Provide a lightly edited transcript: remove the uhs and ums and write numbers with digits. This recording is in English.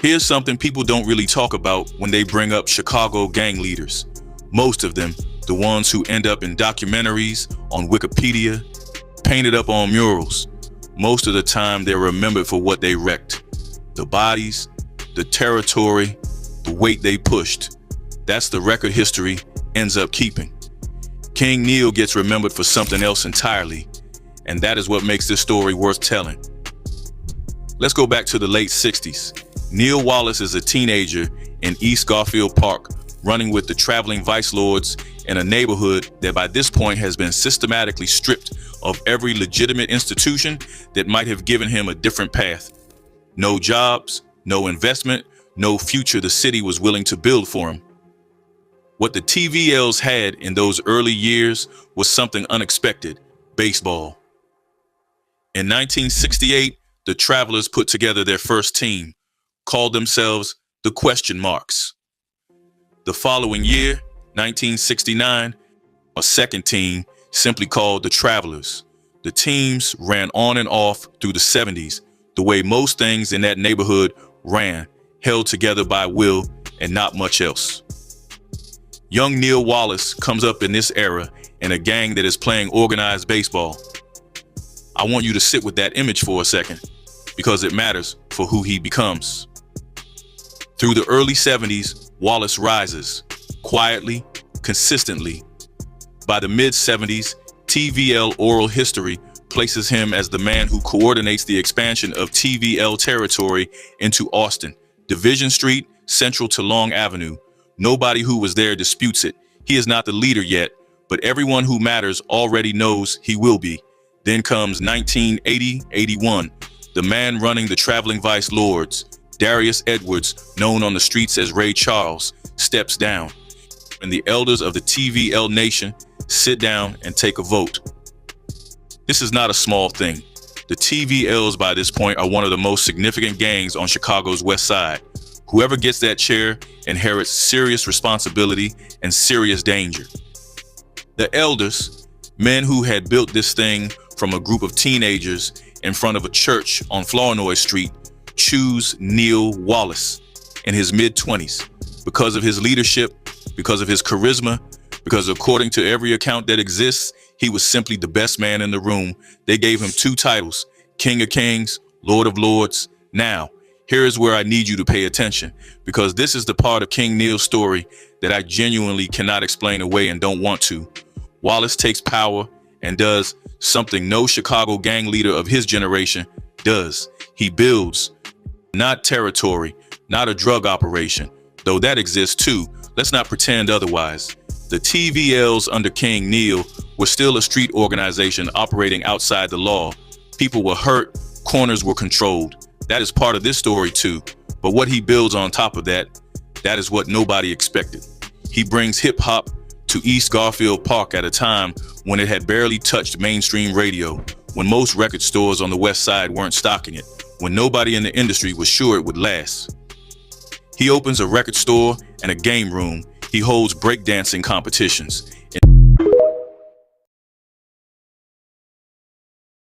Here's something people don't really talk about when they bring up Chicago gang leaders. Most of them, the ones who end up in documentaries, on Wikipedia, painted up on murals, most of the time they're remembered for what they wrecked. The bodies, the territory, the weight they pushed. That's the record history ends up keeping. King Neil gets remembered for something else entirely, and that is what makes this story worth telling. Let's go back to the late 60s. Neil Wallace is a teenager in East Garfield Park, running with the traveling vice lords in a neighborhood that by this point has been systematically stripped of every legitimate institution that might have given him a different path. No jobs, no investment, no future the city was willing to build for him. What the TVLs had in those early years was something unexpected: baseball. In 1968, the Travelers put together their first team, called themselves the Question Marks. The following year, 1969, a second team, simply called the Travelers. The teams ran on and off through the 70s, the way most things in that neighborhood ran, held together by will and not much else. Young Neil Wallace comes up in this era in a gang that is playing organized baseball. I want you to sit with that image for a second, because it matters for who he becomes. Through the early 70s, Wallace rises, quietly, consistently. By the mid-70s, TVL oral history places him as the man who coordinates the expansion of TVL territory into Austin, Division Street, central to Long Avenue. Nobody who was there disputes it. He is not the leader yet, but everyone who matters already knows he will be. Then comes 1980-81, the man running the traveling vice lords, Darius Edwards, known on the streets as Ray Charles, steps down, and the elders of the TVL nation sit down and take a vote. This is not a small thing. The TVLs by this point are one of the most significant gangs on Chicago's West Side. Whoever gets that chair inherits serious responsibility and serious danger. The elders, men who had built this thing from a group of teenagers in front of a church on Flournoy Street, choose Neil Wallace in his mid-20s because of his leadership, because of his charisma, because according to every account that exists, he was simply the best man in the room. They gave him two titles: King of Kings, Lord of Lords. Now, here is where I need you to pay attention, because this is the part of King Neil's story that I genuinely cannot explain away and don't want to. Wallace takes power and does something no Chicago gang leader of his generation does. He builds. Not territory, not a drug operation, though that exists too. Let's not pretend otherwise. The TVLs under King Neil were still a street organization operating outside the law. People were hurt, corners were controlled. That is part of this story too. But what he builds on top of that is what nobody expected. He brings hip hop to East Garfield Park at a time when it had barely touched mainstream radio, when most record stores on the West Side weren't stocking it, when nobody in the industry was sure it would last. He opens a record store and a game room. He holds breakdancing competitions.